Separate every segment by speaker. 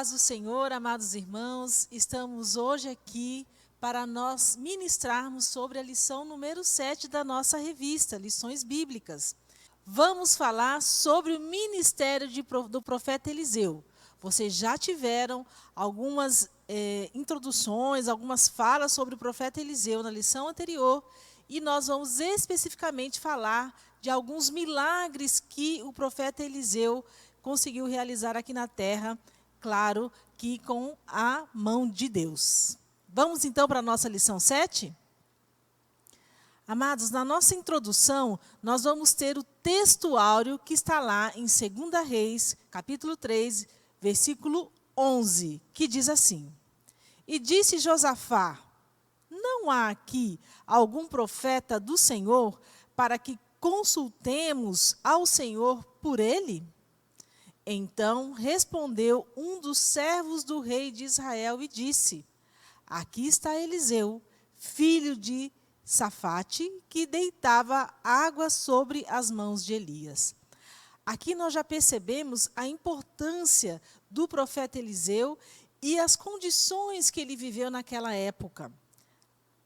Speaker 1: paz do Senhor, amados irmãos, estamos hoje aqui para nós ministrarmos sobre a lição número 7 da nossa revista, Lições Bíblicas. Vamos falar sobre o ministério do profeta Eliseu. Vocês já tiveram algumas introduções, algumas falas sobre o profeta Eliseu na lição anterior, e nós vamos especificamente falar de alguns milagres que o profeta Eliseu conseguiu realizar aqui na terra, claro que com a mão de Deus. Vamos então para a nossa lição 7? Amados, na nossa introdução, nós vamos ter o texto áureo que está lá em 2 Reis, capítulo 3, versículo 11, que diz assim: E disse Josafá: Não há aqui algum profeta do Senhor para que consultemos ao Senhor por ele? Então respondeu um dos servos do rei de Israel e disse: Aqui está Eliseu, filho de Safate, que deitava água sobre as mãos de Elias. Aqui nós já percebemos a importância do profeta Eliseu e as condições que ele viveu naquela época.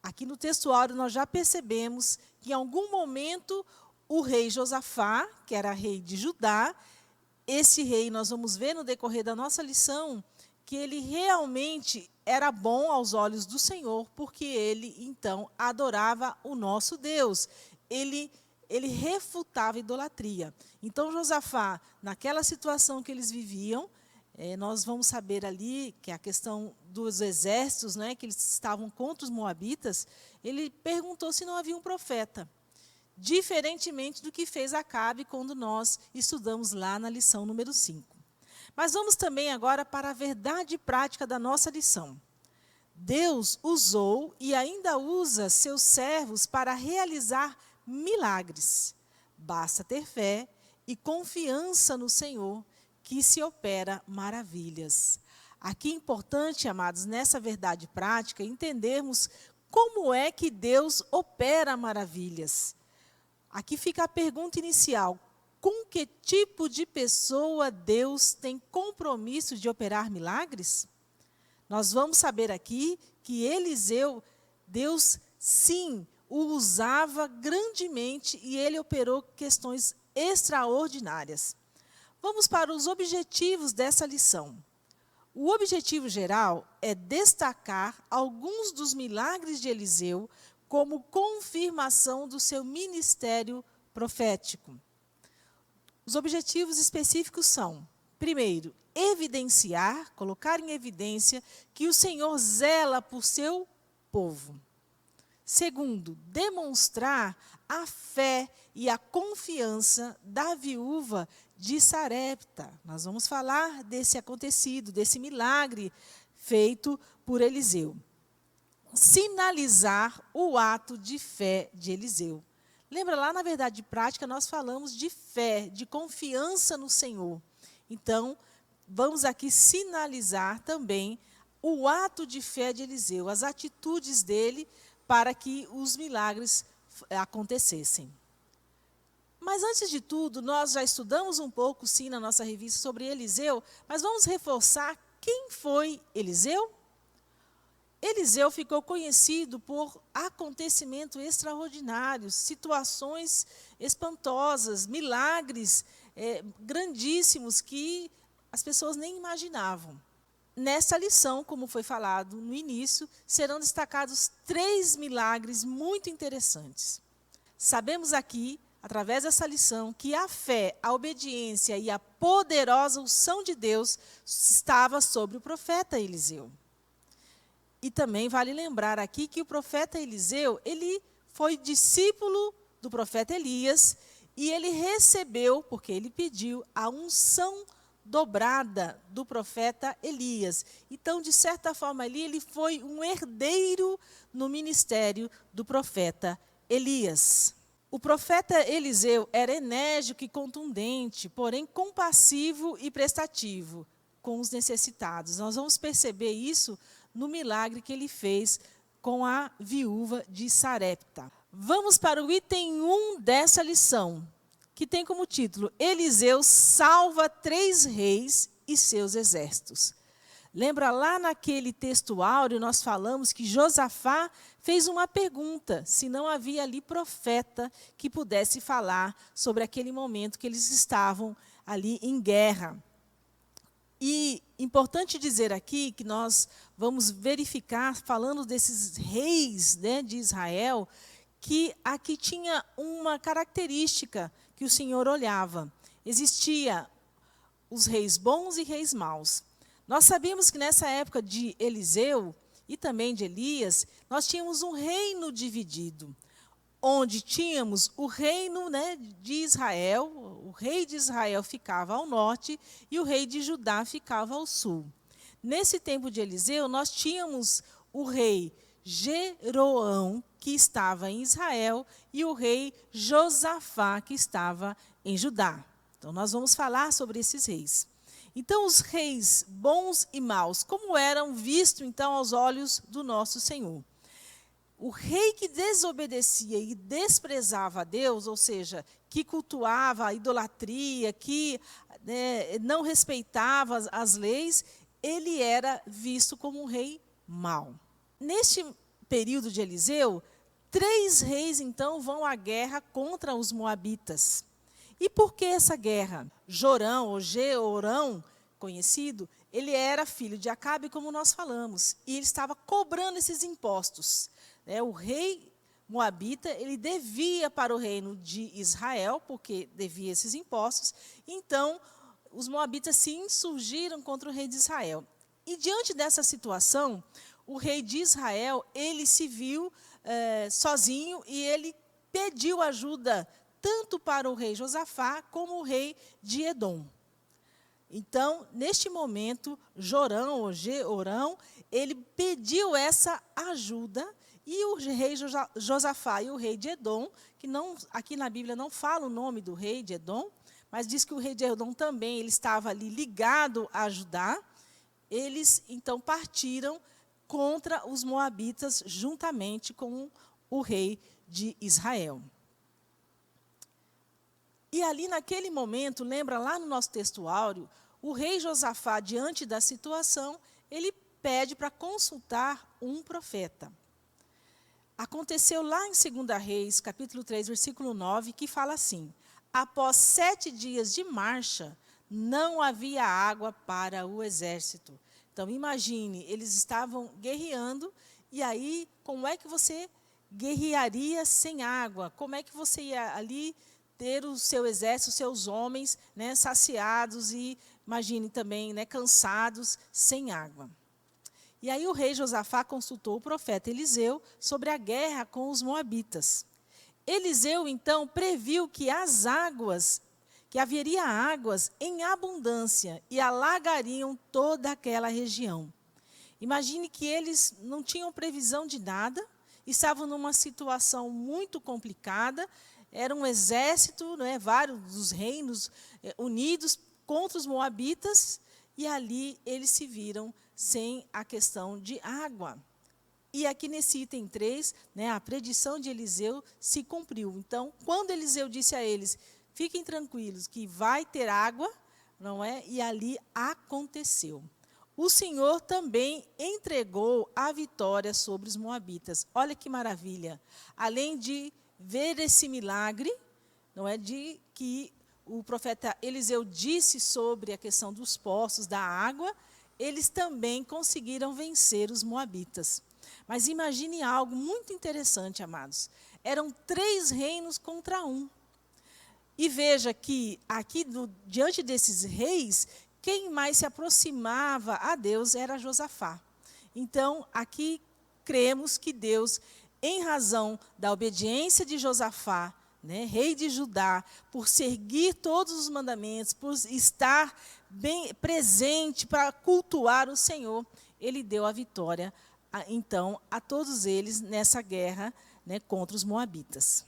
Speaker 1: Aqui no texto áureo nós já percebemos que em algum momento o rei Josafá, que era rei de Judá, esse rei, nós vamos ver no decorrer da nossa lição, que ele realmente era bom aos olhos do Senhor, porque ele, então, adorava o nosso Deus. Ele refutava a idolatria. Então, Josafá, naquela situação que eles viviam, nós vamos saber ali que a questão dos exércitos, né, que eles estavam contra os moabitas, ele perguntou se não havia um profeta. Diferentemente do que fez Acabe quando nós estudamos lá na lição número 5. Mas vamos também agora para a verdade prática da nossa lição. Deus usou e ainda usa seus servos para realizar milagres. Basta ter fé e confiança no Senhor, que se opera maravilhas. Aqui é importante, amados, nessa verdade prática, entendermos como é que Deus opera maravilhas. Aqui fica a pergunta inicial: com que tipo de pessoa Deus tem compromisso de operar milagres? Nós vamos saber aqui que Eliseu, Deus sim o usava grandemente e ele operou questões extraordinárias. Vamos para os objetivos dessa lição. O objetivo geral é destacar alguns dos milagres de Eliseu como confirmação do seu ministério profético. Os objetivos específicos são, primeiro, evidenciar, colocar em evidência que o Senhor zela por seu povo. Segundo, demonstrar a fé e a confiança da viúva de Sarepta. Nós vamos falar desse acontecido, desse milagre feito por Eliseu. Sinalizar o ato de fé de Eliseu. Lembra lá na verdade prática nós falamos de fé, de confiança no Senhor. Então, vamos aqui sinalizar também o ato de fé de Eliseu, as atitudes dele para que os milagres acontecessem. Mas antes de tudo, nós já estudamos um pouco, sim, na nossa revista sobre Eliseu, mas vamos reforçar quem foi Eliseu? Eliseu ficou conhecido por acontecimentos extraordinários, situações espantosas, milagres grandíssimos que as pessoas nem imaginavam. Nessa lição, como foi falado no início, serão destacados 3 milagres muito interessantes. Sabemos aqui, através dessa lição, que a fé, a obediência e a poderosa unção de Deus estava sobre o profeta Eliseu. E também vale lembrar aqui que o profeta Eliseu, ele foi discípulo do profeta Elias e ele recebeu, porque ele pediu, a unção dobrada do profeta Elias. Então, de certa forma ali, ele foi um herdeiro no ministério do profeta Elias. O profeta Eliseu era enérgico e contundente, porém compassivo e prestativo com os necessitados. Nós vamos perceber isso no milagre que ele fez com a viúva de Sarepta. Vamos para o item 1 dessa lição, que tem como título: Eliseu salva 3 reis e seus exércitos. Lembra lá naquele texto áureo, nós falamos que Josafá fez uma pergunta, se não havia ali profeta que pudesse falar sobre aquele momento que eles estavam ali em guerra. E importante dizer aqui que nós vamos verificar, falando desses reis, né, de Israel, que aqui tinha uma característica que o Senhor olhava. Existia os reis bons e reis maus. Nós sabemos que nessa época de Eliseu e também de Elias, nós tínhamos um reino dividido, onde tínhamos o reino, né, de Israel, o rei de Israel ficava ao norte e o rei de Judá ficava ao sul. Nesse tempo de Eliseu, nós tínhamos o rei Jeroão, que estava em Israel, e o rei Josafá, que estava em Judá. Então, nós vamos falar sobre esses reis. Então, os reis bons e maus, como eram vistos, então, aos olhos do nosso Senhor? O rei que desobedecia e desprezava a Deus, ou seja, que cultuava a idolatria, que não respeitava as leis, ele era visto como um rei mau. Neste período de Eliseu, 3 reis, então, vão à guerra contra os moabitas. E por que essa guerra? Jorão, ou Jeorão, conhecido, ele era filho de Acabe, como nós falamos, e ele estava cobrando esses impostos. O rei moabita, ele devia para o reino de Israel, porque devia esses impostos. Então, os moabitas se insurgiram contra o rei de Israel. E diante dessa situação, o rei de Israel, ele se viu sozinho e ele pediu ajuda tanto para o rei Josafá como o rei de Edom. Então, neste momento, Jorão, ou Jeorão, ele pediu essa ajuda, e o rei Josafá e o rei de Edom, que não, aqui na Bíblia não fala o nome do rei de Edom, mas diz que o rei de Edom também ele estava ali ligado a Judá, eles então partiram contra os moabitas juntamente com o rei de Israel. E ali naquele momento, lembra lá no nosso texto áureo, o rei Josafá, diante da situação, ele pede para consultar um profeta. Aconteceu lá em 2 Reis, capítulo 3, versículo 9, que fala assim: após 7 dias de marcha, não havia água para o exército. Então, imagine, eles estavam guerreando, e aí, como é que você guerrearia sem água? Como é que você ia ali ter o seu exército, os seus homens, né, saciados e, imagine também, né, cansados, sem água? E aí o rei Josafá consultou o profeta Eliseu sobre a guerra com os moabitas. Eliseu, então, previu que haveria águas em abundância e alagariam toda aquela região. Imagine que eles não tinham previsão de nada, estavam numa situação muito complicada, era um exército, né, vários dos reinos unidos contra os moabitas, e ali eles se viram sem a questão de água. E aqui nesse item 3, né, a predição de Eliseu se cumpriu. Então, quando Eliseu disse a eles, fiquem tranquilos, que vai ter água, não é? E ali aconteceu. O Senhor também entregou a vitória sobre os moabitas. Olha que maravilha. Além de ver esse milagre, não é, de que o profeta Eliseu disse sobre a questão dos poços, da água, eles também conseguiram vencer os moabitas. Mas imagine algo muito interessante, amados. Eram 3 reinos contra 1. E veja que aqui, diante desses reis, quem mais se aproximava a Deus era Josafá. Então, aqui cremos que Deus, em razão da obediência de Josafá, né, rei de Judá, por seguir todos os mandamentos, por estar bem presente para cultuar o Senhor, ele deu a vitória, então, a todos eles nessa guerra, né, contra os moabitas.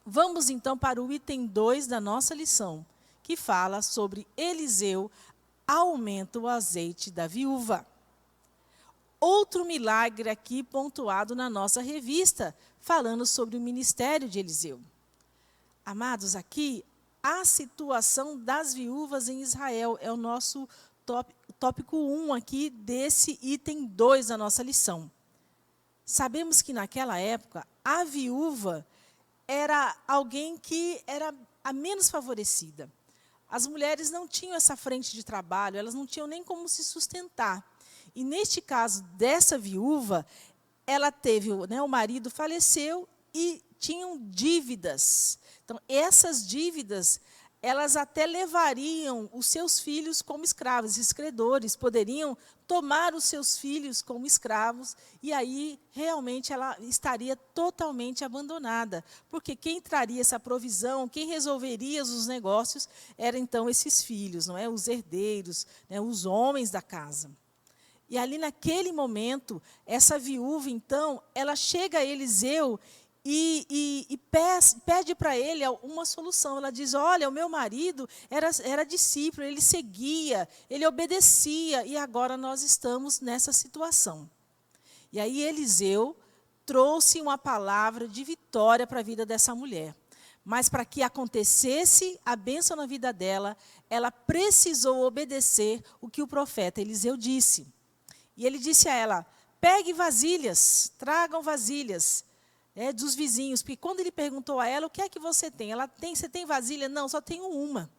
Speaker 1: Vamos, então, para o item 2 da nossa lição, que fala sobre Eliseu aumenta o azeite da viúva. Outro milagre aqui pontuado na nossa revista, falando sobre o ministério de Eliseu. Amados, aqui, a situação das viúvas em Israel é o nosso tópico 1 aqui desse item 2 da nossa lição. Sabemos que naquela época a viúva era alguém que era a menos favorecida. As mulheres não tinham essa frente de trabalho, elas não tinham nem como se sustentar. E neste caso dessa viúva, ela teve, o marido faleceu e tinham dívidas. Então, essas dívidas, elas até levariam os seus filhos como escravos. Esses credores poderiam tomar os seus filhos como escravos, e aí realmente ela estaria totalmente abandonada, porque quem traria essa provisão, quem resolveria os negócios, eram então esses filhos, não é? Os herdeiros, né? Os homens da casa. E ali naquele momento, essa viúva, então, ela chega a Eliseu e pede para ele uma solução. Ela diz, olha, o meu marido era discípulo, ele seguia, ele obedecia, e agora nós estamos nessa situação. E aí Eliseu trouxe uma palavra de vitória para a vida dessa mulher. Mas para que acontecesse a bênção na vida dela, ela precisou obedecer o que o profeta Eliseu disse. E ele disse a ela, pegue vasilhas, tragam vasilhas, dos vizinhos. Porque quando ele perguntou a ela, o que é que você tem? Você tem vasilha? Não, só tenho uma.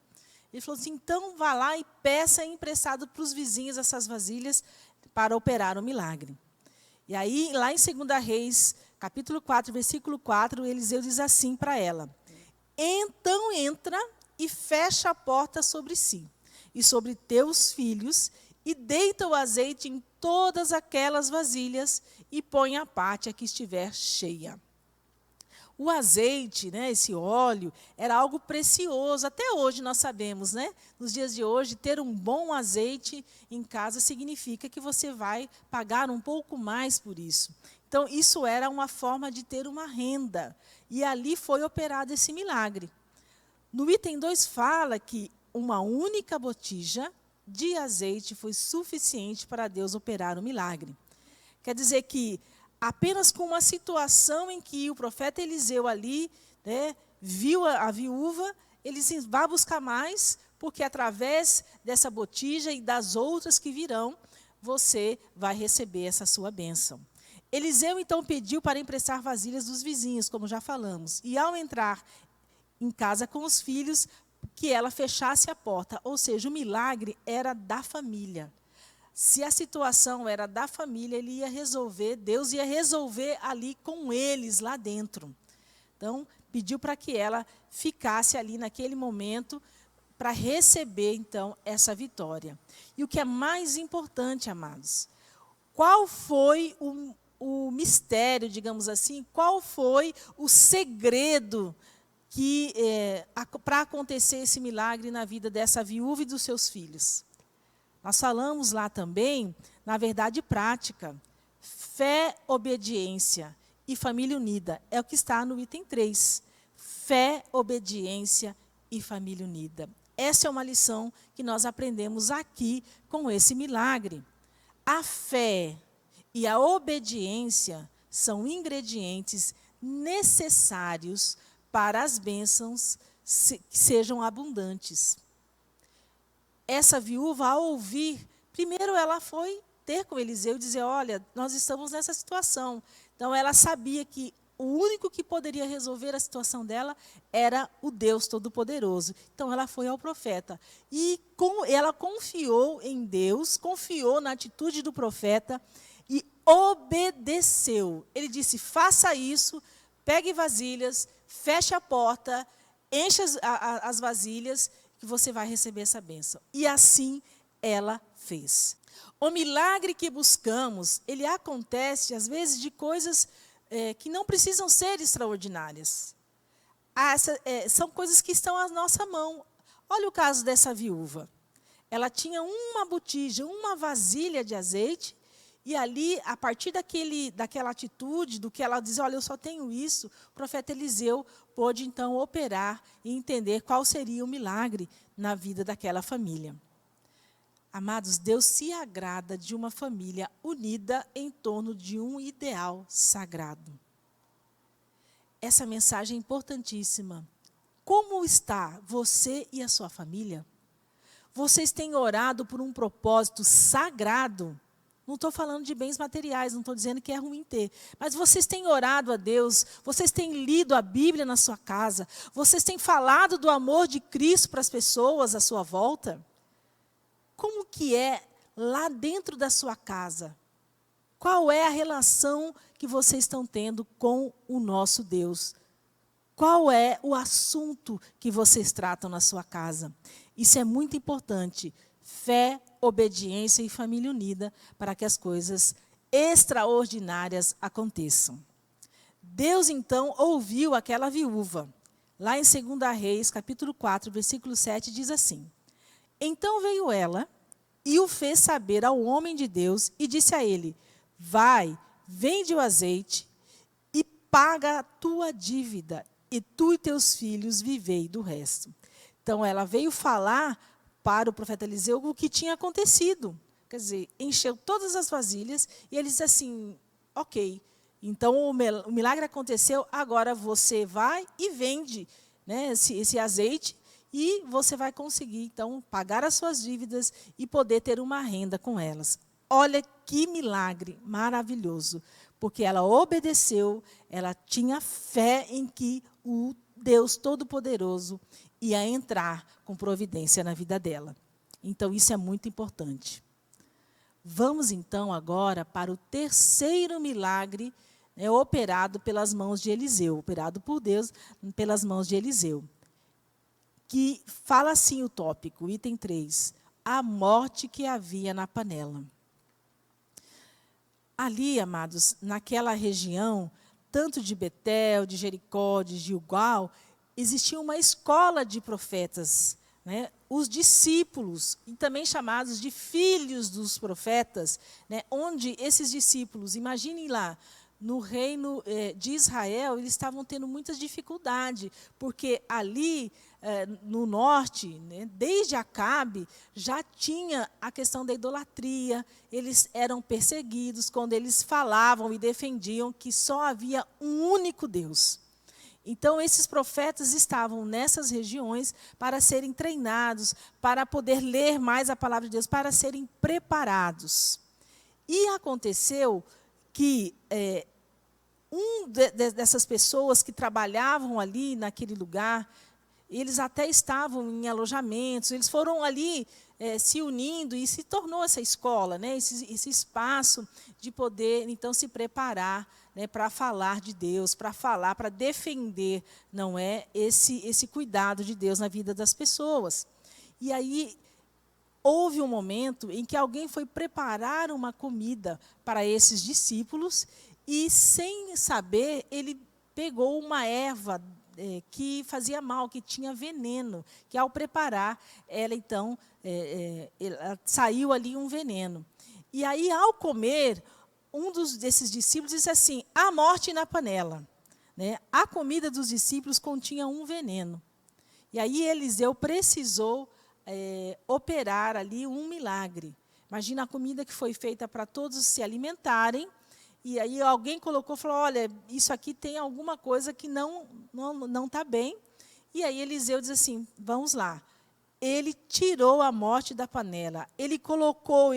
Speaker 1: Ele falou assim, então vá lá e peça emprestado para os vizinhos essas vasilhas para operar o milagre. E aí, lá em 2 Reis, capítulo 4, versículo 4, Eliseu diz assim para ela, então entra e fecha a porta sobre si e sobre teus filhos, e deita o azeite em todas aquelas vasilhas e põe a parte a que estiver cheia. O azeite, esse óleo, era algo precioso. Até hoje nós sabemos, nos dias de hoje, ter um bom azeite em casa significa que você vai pagar um pouco mais por isso. Então, isso era uma forma de ter uma renda. E ali foi operado esse milagre. No item 2 fala que uma única botija de azeite foi suficiente para Deus operar o milagre. Quer dizer que apenas com uma situação em que o profeta Eliseu ali viu a viúva, ele disse, vá buscar mais, porque através dessa botija e das outras que virão, você vai receber essa sua bênção. Eliseu então pediu para emprestar vasilhas dos vizinhos, como já falamos, e ao entrar em casa com os filhos, que ela fechasse a porta, ou seja, o milagre era da família. Se a situação era da família, ele ia resolver, Deus ia resolver ali com eles, lá dentro. Então, pediu para que ela ficasse ali naquele momento, para receber, então, essa vitória. E o que é mais importante, amados, qual foi o mistério, digamos assim, qual foi o segredo para acontecer esse milagre na vida dessa viúva e dos seus filhos? Nós falamos lá também, na verdade prática, fé, obediência e família unida. É o que está no item 3. Fé, obediência e família unida. Essa é uma lição que nós aprendemos aqui com esse milagre. A fé e a obediência são ingredientes necessários para as bênçãos que sejam abundantes. Essa viúva, ao ouvir, primeiro ela foi ter com Eliseu e dizer, olha, nós estamos nessa situação. Então, ela sabia que o único que poderia resolver a situação dela era o Deus Todo-Poderoso. Então, ela foi ao profeta. E ela confiou em Deus, confiou na atitude do profeta e obedeceu. Ele disse, faça isso, pegue vasilhas, feche a porta, enche as vasilhas, que você vai receber essa bênção. E assim ela fez. O milagre que buscamos, ele acontece, às vezes, de coisas que não precisam ser extraordinárias. São coisas que estão à nossa mão. Olha o caso dessa viúva. Ela tinha uma botija, uma vasilha de azeite, e ali, a partir daquela atitude, do que ela diz, olha, eu só tenho isso, o profeta Eliseu pôde, então, operar e entender qual seria o milagre na vida daquela família. Amados, Deus se agrada de uma família unida em torno de um ideal sagrado. Essa mensagem é importantíssima. Como está você e a sua família? Vocês têm orado por um propósito sagrado? Não estou falando de bens materiais, não estou dizendo que é ruim ter. Mas vocês têm orado a Deus, vocês têm lido a Bíblia na sua casa, vocês têm falado do amor de Cristo para as pessoas à sua volta? Como que é lá dentro da sua casa? Qual é a relação que vocês estão tendo com o nosso Deus? Qual é o assunto que vocês tratam na sua casa? Isso é muito importante. Fé, obediência e família unida para que as coisas extraordinárias aconteçam. Deus, então, ouviu aquela viúva. Lá em 2 Reis, capítulo 4, versículo 7, diz assim: Então veio ela e o fez saber ao homem de Deus e disse a ele: Vai, vende o azeite e paga a tua dívida, e tu e teus filhos vivei do resto. Então, ela veio falar para o profeta Eliseu o que tinha acontecido. Quer dizer, encheu todas as vasilhas e ele disse assim, ok, então o milagre aconteceu, agora você vai e vende, né, esse azeite e você vai conseguir, então, pagar as suas dívidas e poder ter uma renda com elas. Olha que milagre maravilhoso, porque ela obedeceu, ela tinha fé em que o Deus Todo-Poderoso ia entrar com providência na vida dela. Então, isso é muito importante. Vamos, então, agora para o terceiro milagre, né, operado pelas mãos de Eliseu, operado por Deus pelas mãos de Eliseu. Que fala assim o tópico, item 3, a morte que havia na panela. Ali, amados, naquela região, tanto de Betel, de Jericó, de Gilgal, existia uma escola de profetas, né? Os discípulos, e também chamados de filhos dos profetas, né? Onde esses discípulos, imaginem lá, no reino de Israel, eles estavam tendo muitas dificuldades, porque ali no norte, né, desde Acabe, já tinha a questão da idolatria, eles eram perseguidos quando eles falavam e defendiam que só havia um único Deus. Então, esses profetas estavam nessas regiões para serem treinados, para poder ler mais a palavra de Deus, para serem preparados. E aconteceu que dessas pessoas que trabalhavam ali naquele lugar, eles até estavam em alojamentos, eles foram ali se unindo e se tornou essa escola, né, esse espaço de poder, então, se preparar, né, para falar de Deus, para falar, para defender, não é, esse cuidado de Deus na vida das pessoas. E aí houve um momento em que alguém foi preparar uma comida para esses discípulos e, sem saber, ele pegou uma erva que fazia mal, que tinha veneno, que ao preparar, ela então saiu ali um veneno. E aí, ao comer, desses discípulos disse assim, a morte na panela. Né? A comida dos discípulos continha um veneno. E aí Eliseu precisou operar ali um milagre. Imagina a comida que foi feita para todos se alimentarem, e aí alguém falou, olha, isso aqui tem alguma coisa que não está bem. E aí Eliseu diz assim, vamos lá. Ele tirou a morte da panela, ele colocou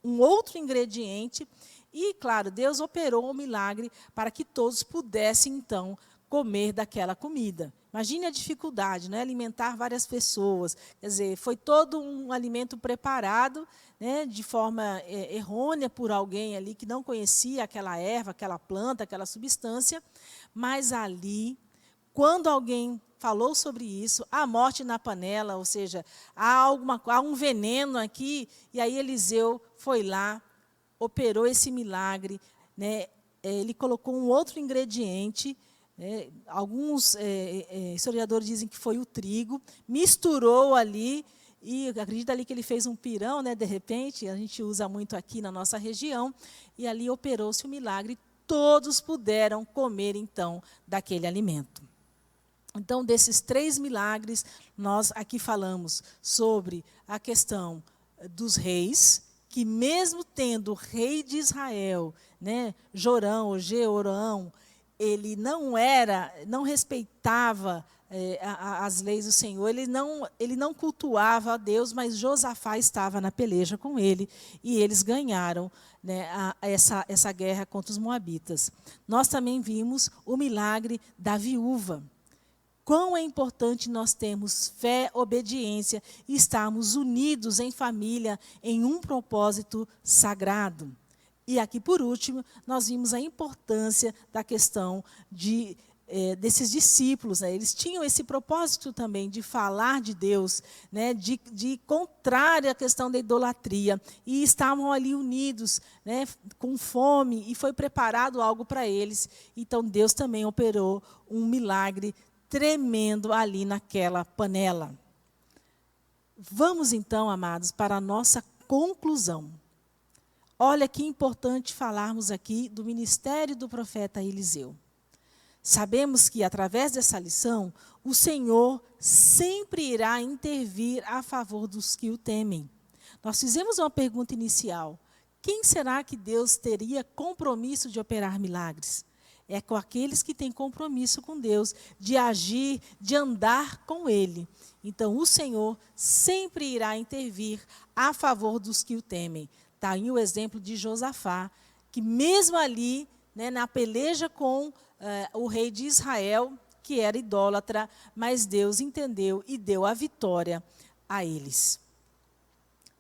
Speaker 1: um outro ingrediente e, claro, Deus operou um milagre para que todos pudessem, então, comer daquela comida. Imagine a dificuldade, né? Alimentar várias pessoas. Quer dizer, foi todo um alimento preparado, né, de forma errônea por alguém ali que não conhecia aquela erva, aquela planta, aquela substância. Mas ali, quando alguém falou sobre isso, a morte na panela, ou seja, há um veneno aqui, e aí Eliseu foi lá, operou esse milagre, né, ele colocou um outro ingrediente, alguns historiadores dizem que foi o trigo, misturou ali, e acredita ali que ele fez um pirão, né, de repente, a gente usa muito aqui na nossa região, e ali operou-se o milagre, todos puderam comer, então, daquele alimento. Então, desses 3 milagres, nós aqui falamos sobre a questão dos reis, que mesmo tendo o rei de Israel, né, Jorão, ou Jeorão, ele não respeitava as leis do Senhor, ele não cultuava a Deus, mas Josafá estava na peleja com ele, e eles ganharam, né, essa guerra contra os moabitas. Nós também vimos o milagre da viúva. Quão é importante nós termos fé, obediência e estarmos unidos em família, em um propósito sagrado. E aqui, por último, nós vimos a importância da questão desses discípulos, né? Eles tinham esse propósito também de falar de Deus, né? de contrário à questão da idolatria, e estavam ali unidos, né? Com fome, e foi preparado algo para eles. Então, Deus também operou um milagre tremendo ali naquela panela. Vamos então, amados, para a nossa conclusão. Olha que importante falarmos aqui do ministério do profeta Eliseu. Sabemos que, através dessa lição, o Senhor sempre irá intervir a favor dos que o temem. Nós fizemos uma pergunta inicial: quem será que Deus teria compromisso de operar milagres? É com aqueles que têm compromisso com Deus, de agir, de andar com Ele. Então, o Senhor sempre irá intervir a favor dos que o temem. Está aí o exemplo de Josafá, que mesmo ali, né, na peleja com o rei de Israel, que era idólatra, mas Deus entendeu e deu a vitória a eles.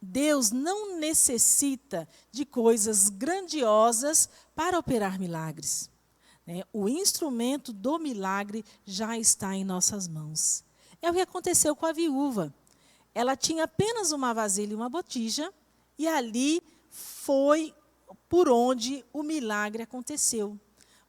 Speaker 1: Deus não necessita de coisas grandiosas para operar milagres. O instrumento do milagre já está em nossas mãos. É o que aconteceu com a viúva. Ela tinha apenas uma vasilha e uma botija, e ali foi por onde o milagre aconteceu.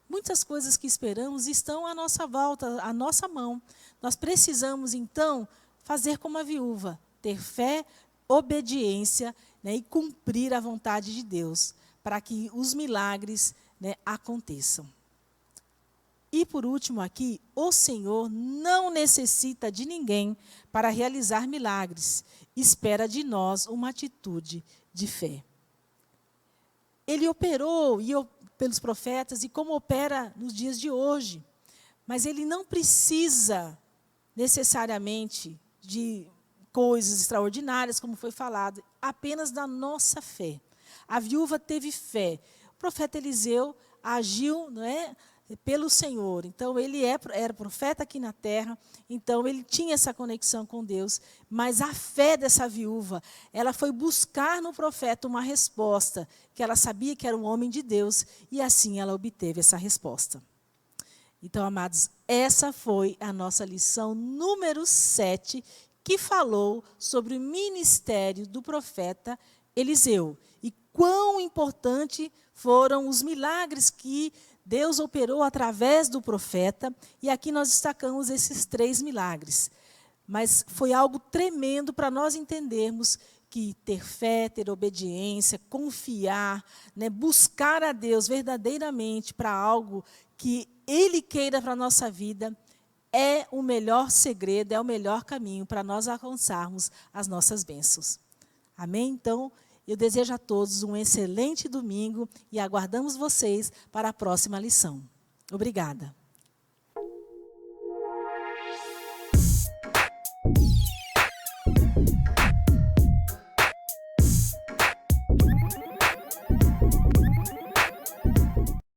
Speaker 1: Muitas coisas que esperamos estão à nossa volta, à nossa mão. Nós precisamos, então, fazer como a viúva, ter fé, obediência, né, e cumprir a vontade de Deus, para que os milagres, né, aconteçam. E, por último aqui, o Senhor não necessita de ninguém para realizar milagres. Espera de nós uma atitude de fé. Ele operou pelos profetas e como opera nos dias de hoje. Mas Ele não precisa necessariamente de coisas extraordinárias, como foi falado, apenas da nossa fé. A viúva teve fé. O profeta Eliseu agiu, não é, pelo Senhor. Então, ele era profeta aqui na terra, então ele tinha essa conexão com Deus, mas a fé dessa viúva, ela foi buscar no profeta uma resposta, que ela sabia que era um homem de Deus, e assim ela obteve essa resposta. Então, amados, essa foi a nossa lição número 7, que falou sobre o ministério do profeta Eliseu, e quão importante foram os milagres que Deus operou através do profeta, e aqui nós destacamos esses 3 milagres. Mas foi algo tremendo para nós entendermos que ter fé, ter obediência, confiar, né, buscar a Deus verdadeiramente para algo que Ele queira para a nossa vida, é o melhor segredo, é o melhor caminho para nós alcançarmos as nossas bênçãos. Amém? Então, eu desejo a todos um excelente domingo e aguardamos vocês para a próxima lição. Obrigada.